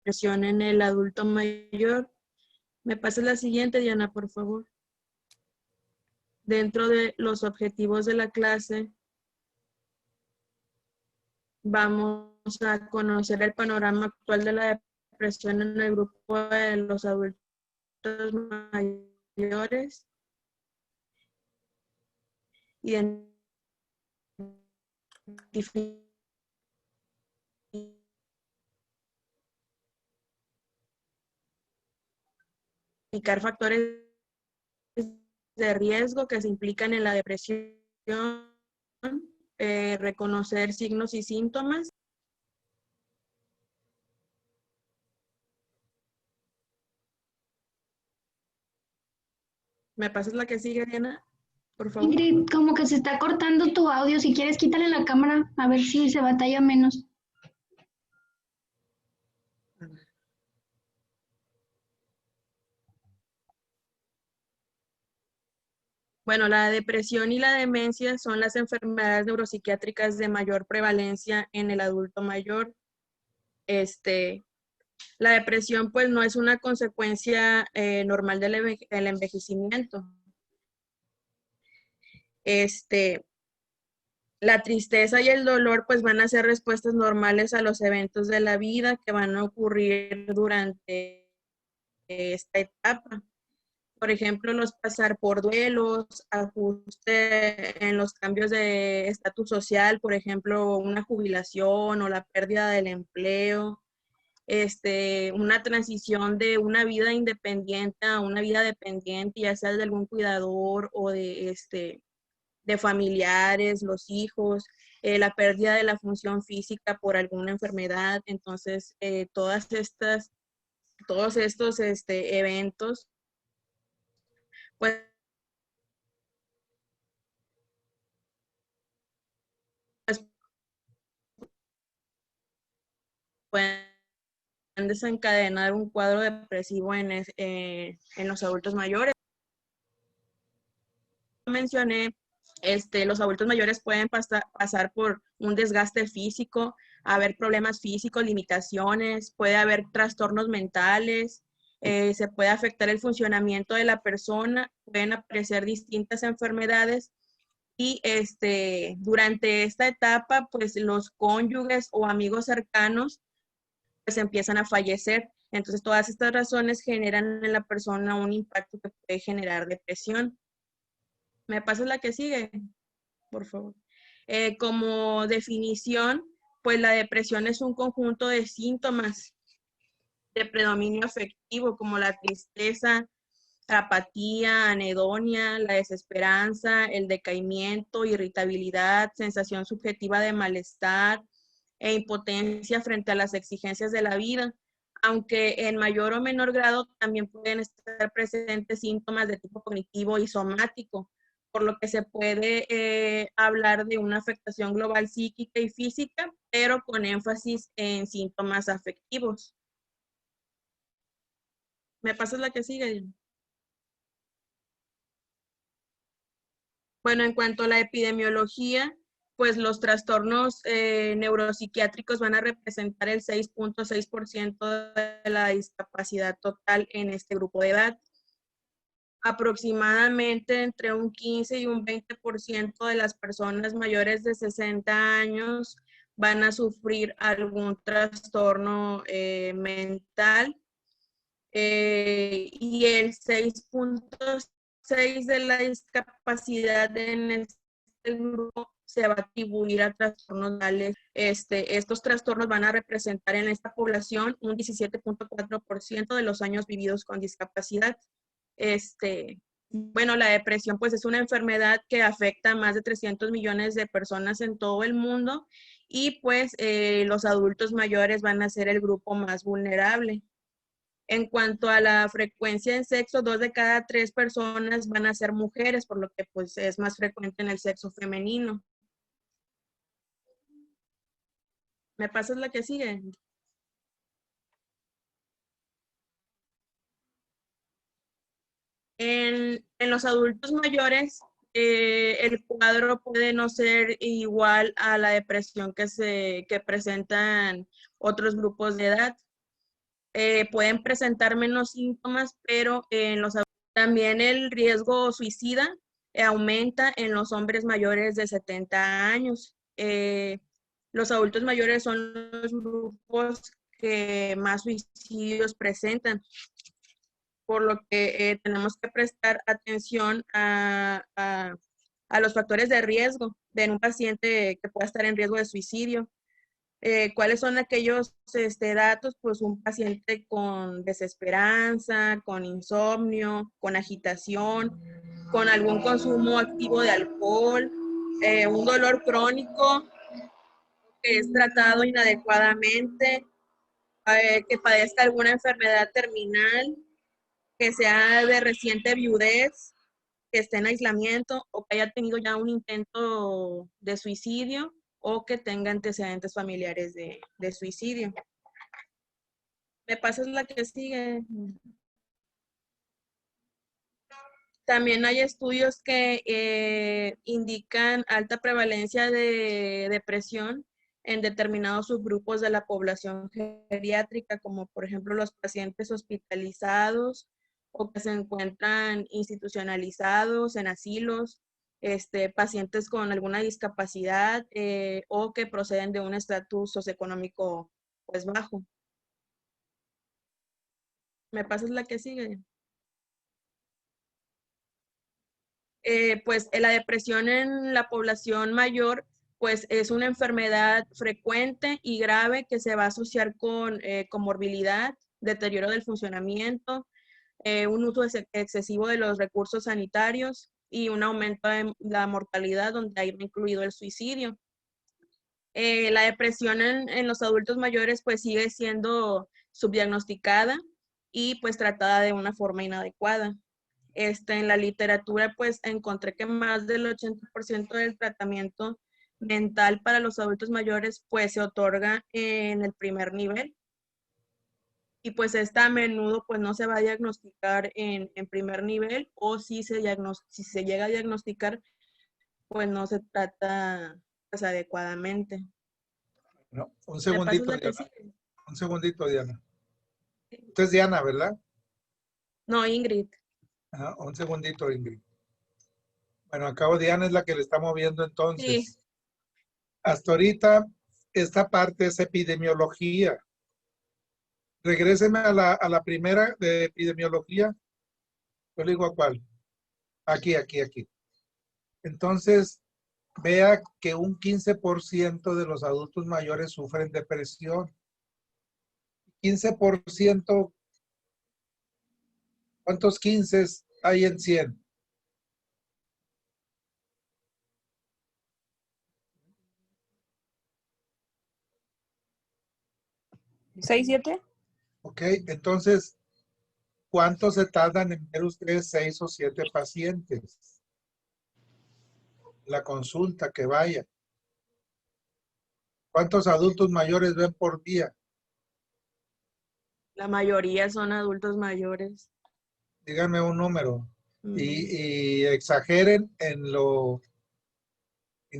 depresión en el adulto mayor. ¿Me pasas la siguiente, Diana, por favor? Dentro de los objetivos de la clase, vamos a conocer el panorama actual de la depresión en el grupo de los adultos mayores. Identificar factores de riesgo que se implican en la depresión, reconocer signos y síntomas. ¿Me pasas la que sigue, Diana? Por favor. Ingrid, como que se está cortando tu audio. Si quieres, quítale la cámara a ver si se batalla menos. Bueno, la depresión y la demencia son las enfermedades neuropsiquiátricas de mayor prevalencia en el adulto mayor. La depresión pues no es una consecuencia normal del envejecimiento. La tristeza y el dolor pues van a ser respuestas normales a los eventos de la vida que van a ocurrir durante esta etapa. Por ejemplo, los pasar por duelos, ajuste en los cambios de estatus social, por ejemplo, una jubilación o la pérdida del empleo, una transición de una vida independiente a una vida dependiente, ya sea de algún cuidador o de familiares, los hijos, la pérdida de la función física por alguna enfermedad. Entonces, todos estos eventos, pues pueden desencadenar un cuadro depresivo en los adultos mayores. Mencioné, los adultos mayores pueden pasar por un desgaste físico, haber problemas físicos, limitaciones, puede haber trastornos mentales, se puede afectar el funcionamiento de la persona, pueden aparecer distintas enfermedades y durante esta etapa, pues los cónyuges o amigos cercanos pues empiezan a fallecer. Entonces, todas estas razones generan en la persona un impacto que puede generar depresión. ¿Me pasas la que sigue, por favor? Como definición, pues la depresión es un conjunto de síntomas de predominio afectivo, como la tristeza, apatía, anedonia, la desesperanza, el decaimiento, irritabilidad, sensación subjetiva de malestar e impotencia frente a las exigencias de la vida, aunque en mayor o menor grado también pueden estar presentes síntomas de tipo cognitivo y somático, por lo que se puede hablar de una afectación global psíquica y física, pero con énfasis en síntomas afectivos. ¿Me pasas la que sigue? Bueno, en cuanto a la epidemiología, pues los trastornos neuropsiquiátricos van a representar el 6.6% de la discapacidad total en este grupo de edad. Aproximadamente entre un 15 y un 20% de las personas mayores de 60 años van a sufrir algún trastorno mental, y el 6.6 de la discapacidad en este grupo se va a atribuir a trastornos mentales. Estos trastornos van a representar en esta población un 17.4% de los años vividos con discapacidad. Bueno, la depresión pues es una enfermedad que afecta a más de 300 millones de personas en todo el mundo y pues los adultos mayores van a ser el grupo más vulnerable. En cuanto a la frecuencia en sexo, 2 de cada 3 personas van a ser mujeres, por lo que pues es más frecuente en el sexo femenino. ¿Me pasas la que sigue? En los adultos mayores, el cuadro puede no ser igual a la depresión que presentan otros grupos de edad. pueden presentar menos síntomas, pero en los adultos también el riesgo suicida aumenta en los hombres mayores de 70 años. Los adultos mayores son los grupos que más suicidios presentan, por lo que tenemos que prestar atención a los factores de riesgo de un paciente que pueda estar en riesgo de suicidio. ¿Cuáles son aquellos datos? Pues un paciente con desesperanza, con insomnio, con agitación, con algún consumo activo de alcohol, un dolor crónico que es tratado inadecuadamente, que padezca alguna enfermedad terminal, que sea de reciente viudez, que esté en aislamiento o que haya tenido ya un intento de suicidio o que tenga antecedentes familiares de suicidio. ¿Me pasas la que sigue? También hay estudios que indican alta prevalencia de depresión en determinados subgrupos de la población geriátrica, como por ejemplo los pacientes hospitalizados o que se encuentran institucionalizados en asilos, pacientes con alguna discapacidad o que proceden de un estatus socioeconómico pues bajo. ¿Me pasas la que sigue? Pues la depresión en la población mayor pues es una enfermedad frecuente y grave que se va a asociar con comorbilidad, deterioro del funcionamiento, un uso excesivo de los recursos sanitarios y un aumento de la mortalidad donde hay incluido el suicidio. La depresión en los adultos mayores pues sigue siendo subdiagnosticada y pues tratada de una forma inadecuada. En la literatura pues encontré que más del 80% del tratamiento mental para los adultos mayores pues se otorga en el primer nivel y pues esta a menudo pues no se va a diagnosticar en primer nivel o si se llega a diagnosticar pues no se trata pues adecuadamente. No, un ¿Me segundito, pasas la que Diana. sigue? Un segundito, Diana. Usted es Diana, ¿verdad? No, Ingrid. Ajá, un segundito, Ingrid. Bueno, acabo Diana es la que le está moviendo entonces. Sí. Hasta ahorita, esta parte es epidemiología. Regréseme a la primera de epidemiología. Yo le digo a cuál. Aquí. Entonces, vea que un 15% de los adultos mayores sufren depresión. 15%, ¿cuántos 15 hay en 100? ¿6, 7? Ok, entonces, ¿cuántos se tardan en ver ustedes 6 o 7 pacientes? La consulta que vaya. ¿Cuántos adultos mayores ven por día? La mayoría son adultos mayores. Díganme un número. Y exageren en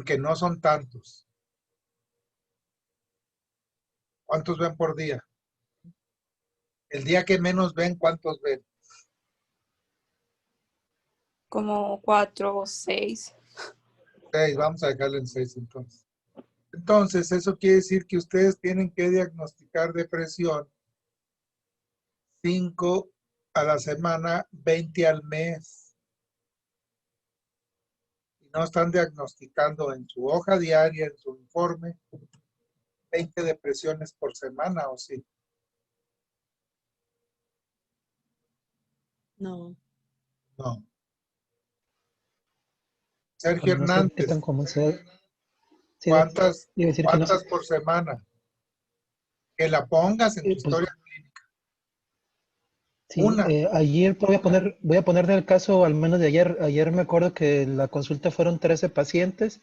que no son tantos. ¿Cuántos ven por día? El día que menos ven, ¿cuántos ven? Como 4 o 6. 6, vamos a dejarle en 6 entonces. Entonces, eso quiere decir que ustedes tienen que diagnosticar depresión 5 a la semana, 20 al mes. Y no están diagnosticando en su hoja diaria, en su informe, 20 depresiones por semana, ¿o sí? No. No. Sergio Bueno, no sé qué Hernández, tan común sea. Sí, ¿cuántas iba a decir que no. por semana? Que la pongas en tu Pues, historia. sí, Una. ayer voy a poner del caso, al menos de ayer. Ayer me acuerdo que en la consulta fueron 13 pacientes.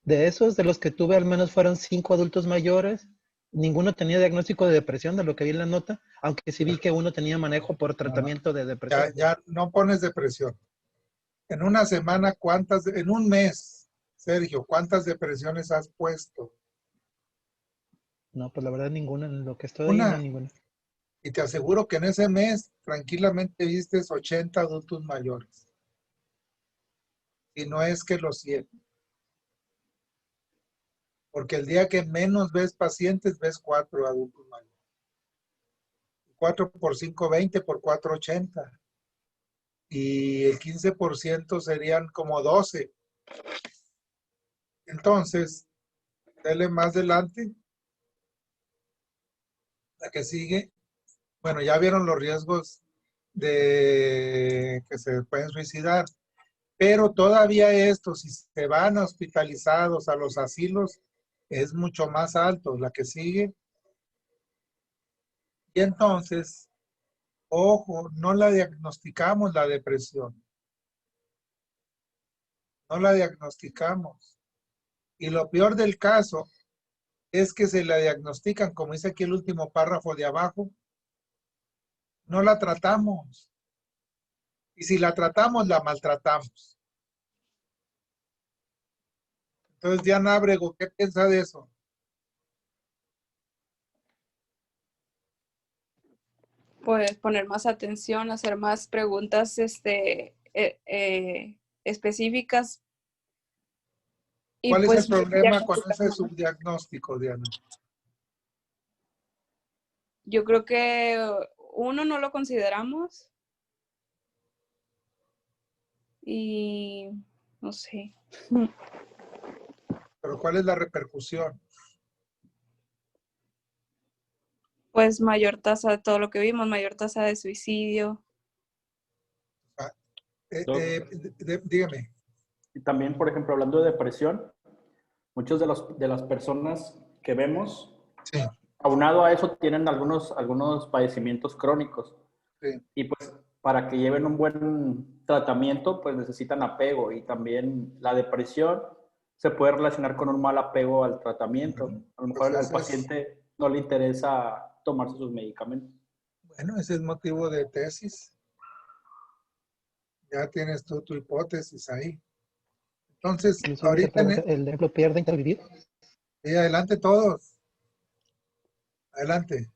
De esos, de los que tuve, al menos fueron 5 adultos mayores. Ninguno tenía diagnóstico de depresión, de lo que vi en la nota, aunque sí vi que uno tenía manejo por tratamiento de depresión. Ya no pones depresión. En una semana, en un mes, Sergio, ¿cuántas depresiones has puesto? No, pues la verdad ninguna, en lo que estoy ahí no Una. ninguna. Y te aseguro que en ese mes tranquilamente viste 80 adultos mayores. Y no es que los 100. Porque el día que menos ves pacientes, ves 4 adultos mayores. 4 por 5, 20 por 4, 80. Y el 15% serían como 12. Entonces, dale más adelante. La que sigue. Bueno, ya vieron los riesgos de que se pueden suicidar. Pero todavía esto, si se van hospitalizados a los asilos, es mucho más alto. La que sigue. Y entonces, ojo, no la diagnosticamos la depresión. No la diagnosticamos. Y lo peor del caso es que se la diagnostican, como dice aquí el último párrafo de abajo, no la tratamos. Y si la tratamos, la maltratamos. Entonces, Diana Abrego, ¿qué piensa de eso? Pues poner más atención, hacer más preguntas específicas y ¿Cuál es el pues problema con diagnosticar ese más. subdiagnóstico, Diana? Yo creo que uno no lo consideramos y no sé. Pero ¿cuál es la repercusión? Pues mayor tasa de todo lo que vimos, mayor tasa de suicidio. Dígame. Y también, por ejemplo, hablando de depresión, muchas de las personas que vemos, Sí, aunado a eso, tienen algunos padecimientos crónicos. sí. Y pues para que lleven un buen tratamiento, pues necesitan apego. Y también la depresión se puede relacionar con un mal apego al tratamiento. A lo mejor Pues al paciente no le interesa tomarse sus medicamentos. bueno, ese es motivo de tesis. Ya tienes tú tu hipótesis ahí. Entonces, Incluso dice, ahorita, el ejemplo pierde intervivir. sí, adelante todos. Adelante.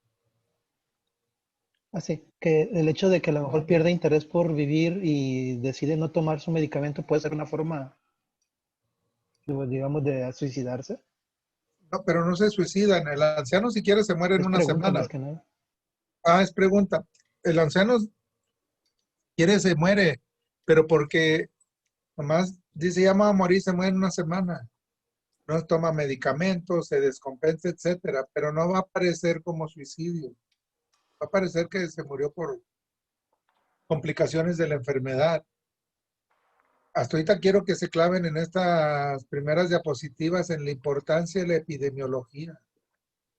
Así que el hecho de que a lo mejor pierde interés por vivir y decide no tomar su medicamento puede ser una forma, digamos, de suicidarse. No, pero no se suicidan. El anciano si quiere se muere en Es una pregunta semana. más que nada. Ah, es pregunta. El anciano quiere se muere, pero porque nomás dice ya me va a morir, se muere en una semana. No toma medicamentos, se descompensa, etcétera, pero no va a aparecer como suicidio. Va a parecer que se murió por complicaciones de la enfermedad. Hasta ahorita quiero que se claven en estas primeras diapositivas en la importancia de la epidemiología.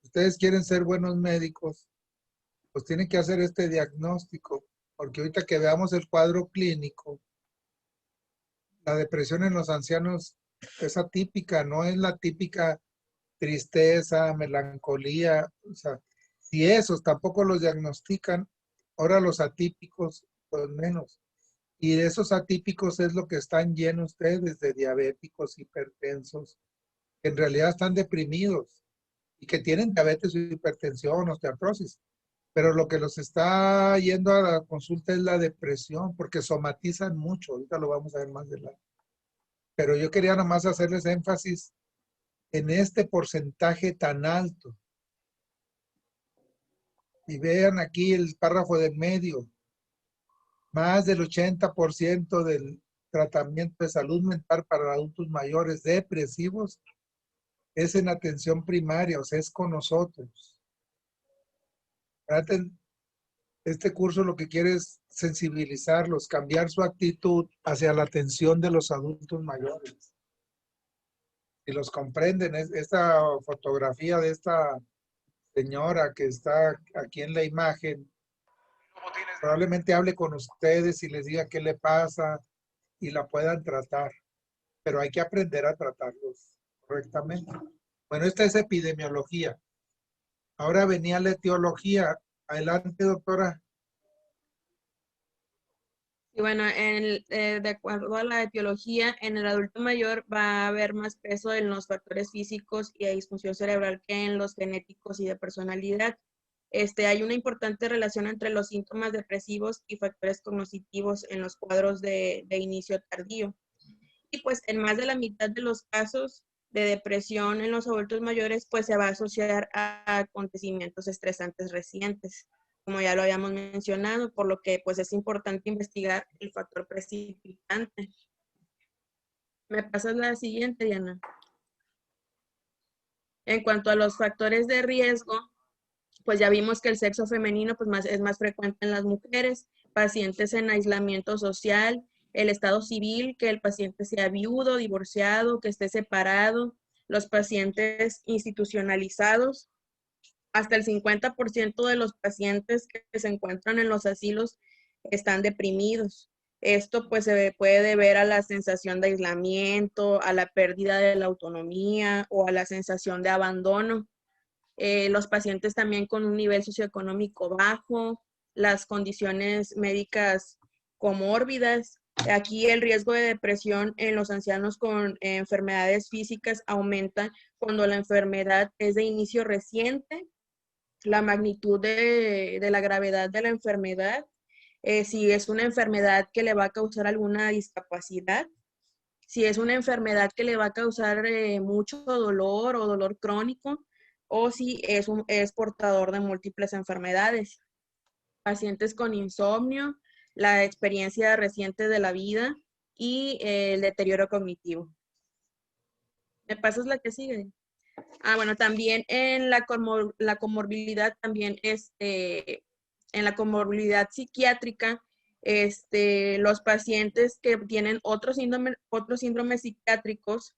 Ustedes quieren ser buenos médicos, pues tienen que hacer este diagnóstico, porque ahorita que veamos el cuadro clínico, la depresión en los ancianos es atípica, no es la típica tristeza, melancolía, o sea, si esos tampoco los diagnostican, ahora los atípicos, pues menos. Y de esos atípicos es lo que están llenos ustedes de diabéticos, hipertensos, que en realidad están deprimidos y que tienen diabetes o hipertensión, osteoporosis. Pero lo que los está yendo a la consulta es la depresión, porque somatizan mucho. Ahorita lo vamos a ver más adelante. Pero yo quería nomás hacerles énfasis en este porcentaje tan alto. Y vean aquí el párrafo del medio. Más del 80% del tratamiento de salud mental para adultos mayores depresivos es en atención primaria, o sea, es con nosotros. Este curso lo que quiere es sensibilizarlos, cambiar su actitud hacia la atención de los adultos mayores. Si los comprenden, esta fotografía de esta señora que está aquí en la imagen, probablemente hable con ustedes y les diga qué le pasa y la puedan tratar. Pero hay que aprender a tratarlos correctamente. Bueno, esta es epidemiología. Ahora venía la etiología. Adelante, doctora. Y bueno, de acuerdo a la etiología, en el adulto mayor va a haber más peso en los factores físicos y de disfunción cerebral que en los genéticos y de personalidad. Hay una importante relación entre los síntomas depresivos y factores cognitivos en los cuadros de inicio tardío. Y pues en más de la mitad de los casos de depresión en los adultos mayores, pues se va a asociar a acontecimientos estresantes recientes, como ya lo habíamos mencionado, por lo que pues es importante investigar el factor precipitante. ¿Me pasas la siguiente, Diana? En cuanto a los factores de riesgo, pues ya vimos que el sexo femenino pues es más frecuente en las mujeres, pacientes en aislamiento social, el estado civil, que el paciente sea viudo, divorciado, que esté separado, los pacientes institucionalizados, hasta el 50% de los pacientes que se encuentran en los asilos están deprimidos. Esto pues se puede deber a la sensación de aislamiento, a la pérdida de la autonomía o a la sensación de abandono. Los pacientes también con un nivel socioeconómico bajo, las condiciones médicas comórbidas. Aquí el riesgo de depresión en los ancianos con enfermedades físicas aumenta cuando la enfermedad es de inicio reciente, la magnitud de la gravedad de la enfermedad, si es una enfermedad que le va a causar alguna discapacidad, si es una enfermedad que le va a causar mucho dolor o dolor crónico, o si es portador de múltiples enfermedades. Pacientes con insomnio, la experiencia reciente de la vida y el deterioro cognitivo. ¿Me pasas la que sigue? Bueno, también en la comorbilidad, también en la comorbilidad psiquiátrica, los pacientes que tienen otros síndromes psiquiátricos,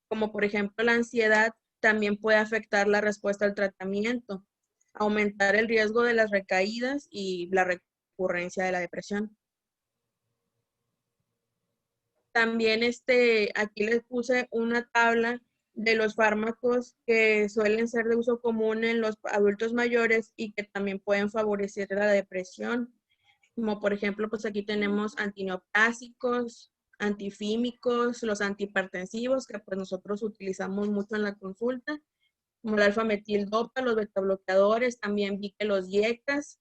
como por ejemplo la ansiedad, también puede afectar la respuesta al tratamiento, aumentar el riesgo de las recaídas y la recurrencia de la depresión. También aquí les puse una tabla de los fármacos que suelen ser de uso común en los adultos mayores y que también pueden favorecer la depresión. Como por ejemplo, pues aquí tenemos antineoplásicos, antifímicos, los antihipertensivos, que pues nosotros utilizamos mucho en la consulta, como el alfa-metildopa, los betabloqueadores, también vi que los IECAS,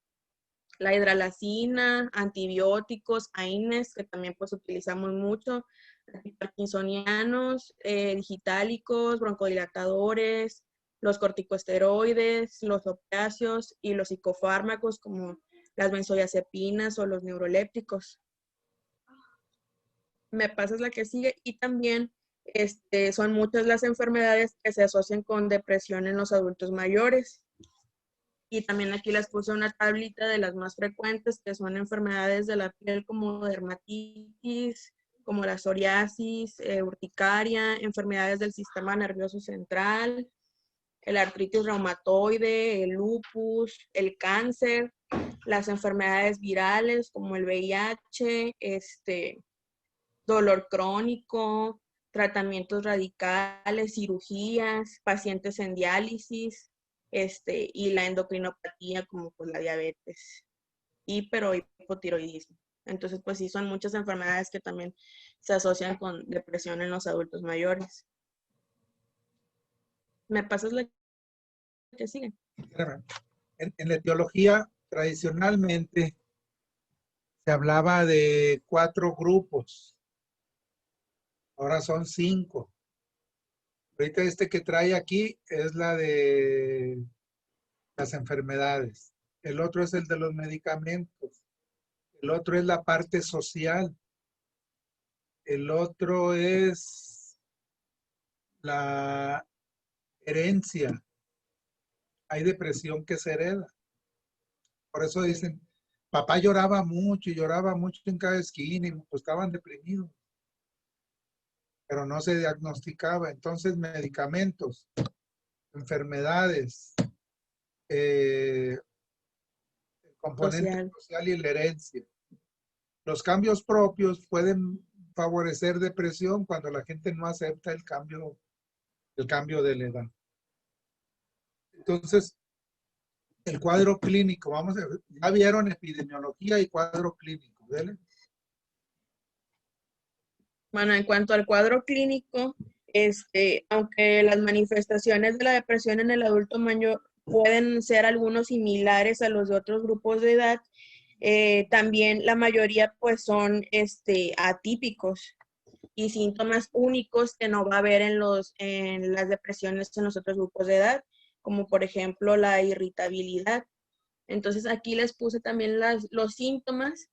la hidralazina, antibióticos, AINES, que también pues utilizamos mucho, antiparkinsonianos, digitálicos, broncodilatadores, los corticosteroides, los opiáceos y los psicofármacos como las benzodiazepinas o los neurolépticos. Me pasas la que sigue. Y también son muchas las enfermedades que se asocian con depresión en los adultos mayores. Y también aquí les puse una tablita de las más frecuentes, que son enfermedades de la piel como dermatitis, como la psoriasis, urticaria, enfermedades del sistema nervioso central, el artritis reumatoide, el lupus, el cáncer, las enfermedades virales como el VIH, dolor crónico, tratamientos radicales, cirugías, pacientes en diálisis, y la endocrinopatía como pues la diabetes, hipero y hipotiroidismo. Entonces, pues sí, son muchas enfermedades que también se asocian con depresión en los adultos mayores. ¿Me pasas la que sigue? En la etiología, tradicionalmente, se hablaba de 4 grupos. Ahora son 5. Ahorita que trae aquí es la de las enfermedades. El otro es el de los medicamentos. El otro es la parte social. El otro es la herencia. Hay depresión que se hereda. Por eso dicen, papá lloraba mucho en cada esquina y pues estaban deprimidos. Pero no se diagnosticaba. Entonces, medicamentos, enfermedades, el componente social y la herencia. Los cambios propios pueden favorecer depresión cuando la gente no acepta el cambio de la edad. Entonces, el cuadro clínico, ya vieron epidemiología y cuadro clínico, ¿vale? Bueno, en cuanto al cuadro clínico, aunque las manifestaciones de la depresión en el adulto mayor pueden ser algunos similares a los de otros grupos de edad. También la mayoría pues son atípicos y síntomas únicos que no va a haber en las depresiones en los otros grupos de edad, como por ejemplo la irritabilidad. Entonces aquí les puse también los síntomas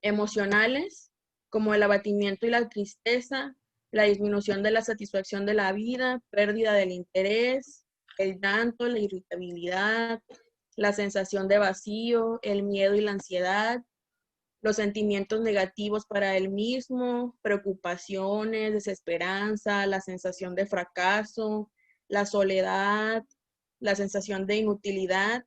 emocionales, como el abatimiento y la tristeza, la disminución de la satisfacción de la vida, pérdida del interés, el llanto, la irritabilidad, la sensación de vacío, el miedo y la ansiedad, los sentimientos negativos para él mismo, preocupaciones, desesperanza, la sensación de fracaso, la soledad, la sensación de inutilidad.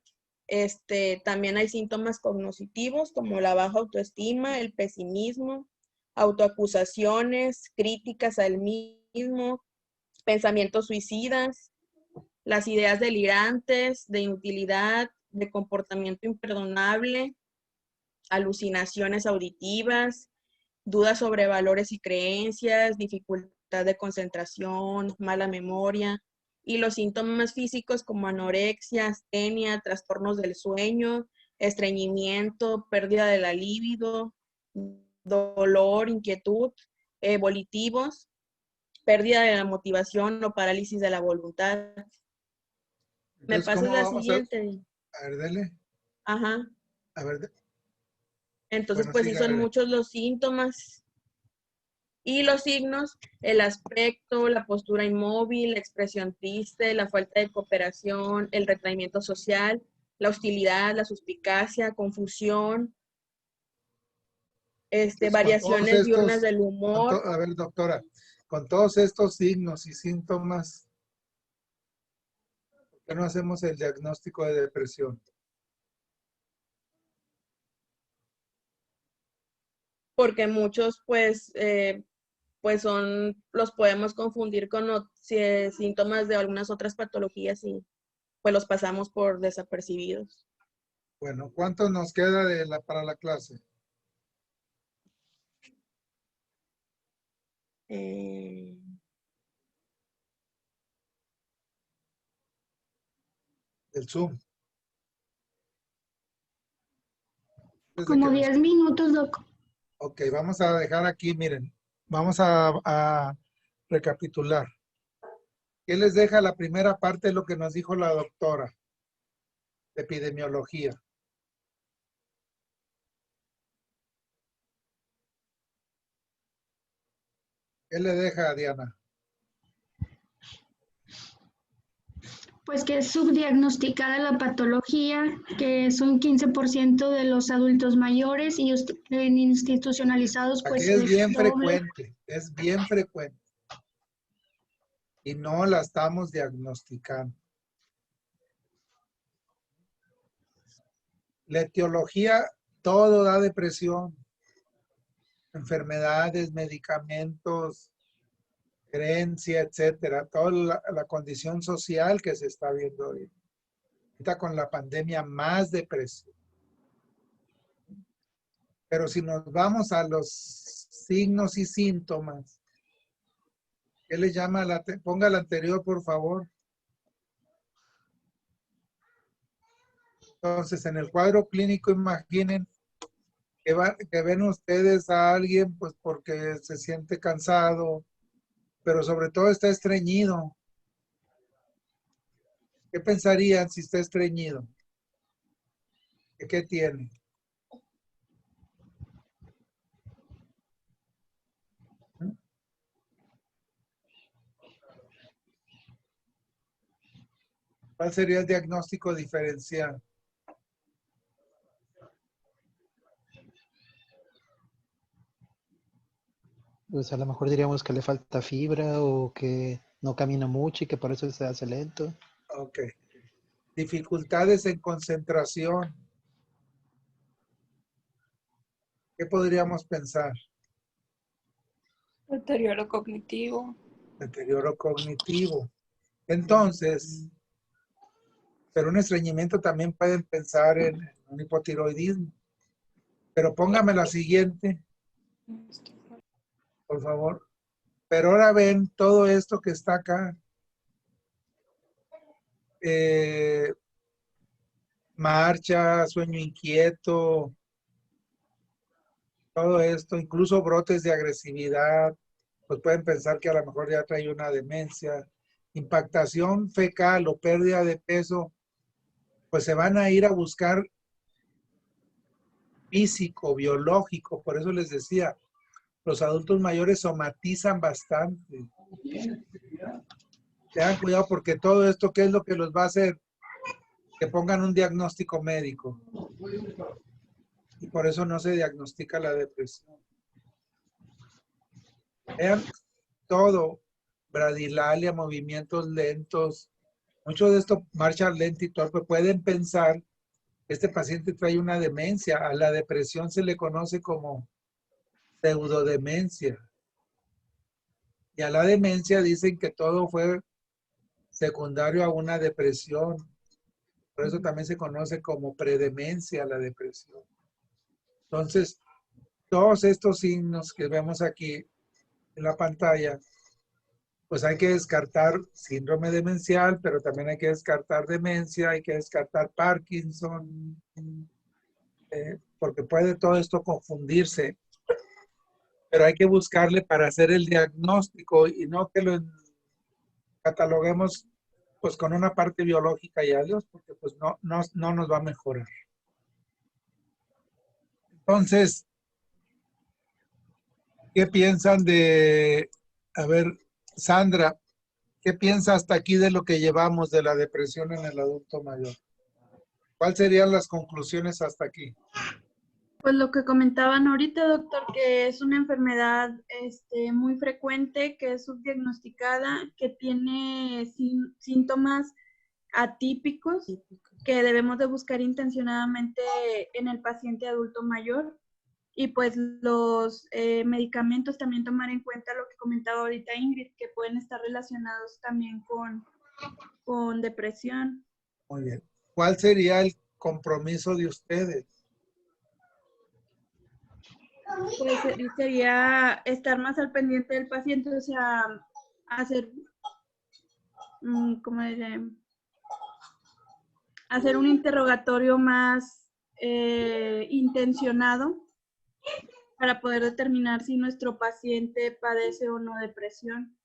También hay síntomas cognitivos como la baja autoestima, el pesimismo, autoacusaciones, críticas a él mismo, pensamientos suicidas, las ideas delirantes, de inutilidad, de comportamiento imperdonable, alucinaciones auditivas, dudas sobre valores y creencias, dificultad de concentración, mala memoria, y los síntomas físicos como anorexia, astenia, trastornos del sueño, estreñimiento, pérdida de la libido, dolor, inquietud, volitivos, pérdida de la motivación o parálisis de la voluntad. ¿Me Entonces, pasas ¿cómo la vamos a...? siguiente? A ver, dele. Ajá. A ver, Entonces, bueno, pues sí son sígale. muchos los síntomas. Y los signos, el aspecto, la postura inmóvil, la expresión triste, la falta de cooperación, el retraimiento social, la hostilidad, la suspicacia, confusión, Entonces, con todos variaciones diurnas estos, del humor, a ver, doctora, con todos estos signos y síntomas, ¿por qué no hacemos el diagnóstico de depresión? porque muchos pues los podemos confundir con síntomas de algunas otras patologías y pues los pasamos por desapercibidos. Bueno, ¿cuánto nos queda para la clase? Eh, El Zoom. Desde Como que nos- 10 minutos, Doc. Ok, vamos a dejar aquí, miren, vamos a recapitular. ¿Qué les deja la primera parte de lo que nos dijo la doctora de epidemiología? ¿Qué le deja, Diana? Pues que es subdiagnosticada la patología, que es un 15% de los adultos mayores y en institucionalizados Aquí pues es es bien doble. frecuente, es bien frecuente. Y no la estamos diagnosticando. La etiología, todo da depresión, enfermedades, medicamentos, herencia, etcétera, toda la condición social que se está viendo hoy. Ahorita con la pandemia, más depresión. Pero si nos vamos a los signos y síntomas, ¿qué le llama ponga la anterior, por favor? Entonces, en el cuadro clínico, imaginen que ven ustedes a alguien pues porque se siente cansado, pero sobre todo está estreñido. ¿Qué pensarían si está estreñido? ¿Qué tiene? ¿Cuál sería el diagnóstico diferencial? Pues a lo mejor diríamos que le falta fibra o que no camina mucho y que por eso se hace lento. Ok. Dificultades en concentración. ¿Qué podríamos pensar? Deterioro cognitivo. Deterioro cognitivo. Entonces, pero un estreñimiento también pueden pensar en un hipotiroidismo. Pero póngame la siguiente, por favor. Pero ahora ven todo esto que está acá. marcha, sueño inquieto, todo esto, incluso brotes de agresividad, pues pueden pensar que a lo mejor ya trae una demencia. Impactación fecal o pérdida de peso, pues se van a ir a buscar físico, biológico, por eso les decía, los adultos mayores somatizan bastante. Tengan cuidado porque todo esto, ¿qué es lo que los va a hacer? Que pongan un diagnóstico médico. Y por eso no se diagnostica la depresión. Vean todo, bradilalia, movimientos lentos, mucho de esto, marcha lenta y torpe, pueden pensar que este paciente trae una demencia. A la depresión se le conoce como pseudodemencia. Y a la demencia dicen que todo fue secundario a una depresión. Por eso también se conoce como predemencia la depresión. Entonces, todos estos signos que vemos aquí en la pantalla, pues hay que descartar síndrome demencial, pero también hay que descartar demencia, hay que descartar Parkinson, porque puede todo esto confundirse. Pero hay que buscarle para hacer el diagnóstico y no que lo cataloguemos pues con una parte biológica y adiós, porque pues no nos va a mejorar. Entonces, ¿qué piensan de, a ver, Sandra, qué piensa hasta aquí de lo que llevamos de la depresión en el adulto mayor? ¿Cuáles serían las conclusiones hasta aquí? Pues lo que comentaban ahorita, doctor, que es una enfermedad muy frecuente, que es subdiagnosticada, que tiene síntomas atípicos, que debemos de buscar intencionadamente en el paciente adulto mayor. Y pues los medicamentos, también tomar en cuenta lo que comentaba ahorita Ingrid, que pueden estar relacionados también con depresión. Muy bien. ¿Cuál sería el compromiso de ustedes? Pues sería estar más al pendiente del paciente, o sea, hacer, ¿cómo dice? Hacer un interrogatorio más intencionado para poder determinar si nuestro paciente padece o no depresión,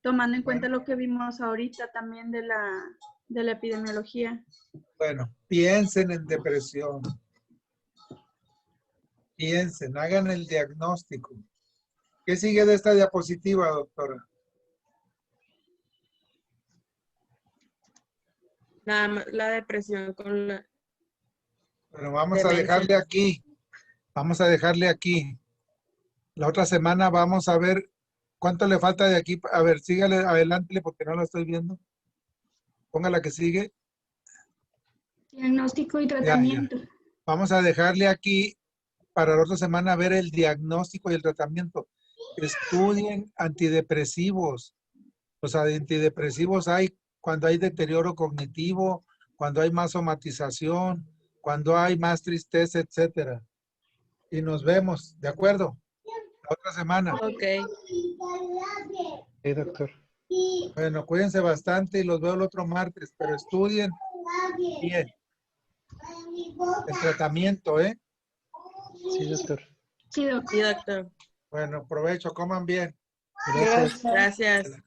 tomando en cuenta lo que vimos ahorita también de la epidemiología. Bueno, piensen en depresión. Piensen, hagan el diagnóstico. ¿Qué sigue de esta diapositiva, doctora? Nada más la depresión con la Bueno, vamos a demencia. dejarle aquí. Vamos a dejarle aquí. La otra semana vamos a ver cuánto le falta de aquí. A ver, sígale adelante porque no lo estoy viendo. Ponga la que sigue. Diagnóstico y Ya. tratamiento. Vamos a dejarle aquí para la otra semana ver el diagnóstico y el tratamiento. Estudien antidepresivos. Los antidepresivos hay cuando hay deterioro cognitivo, cuando hay más somatización, cuando hay más tristeza, etcétera. Y nos vemos, ¿de acuerdo? La otra semana. Ok. Sí, doctor. Bueno, cuídense bastante y los veo el otro martes, pero estudien bien el tratamiento, ¿eh? Sí, doctor. Sí, doctor. Sí, doctor. Bueno, provecho, coman bien. Gracias. Gracias.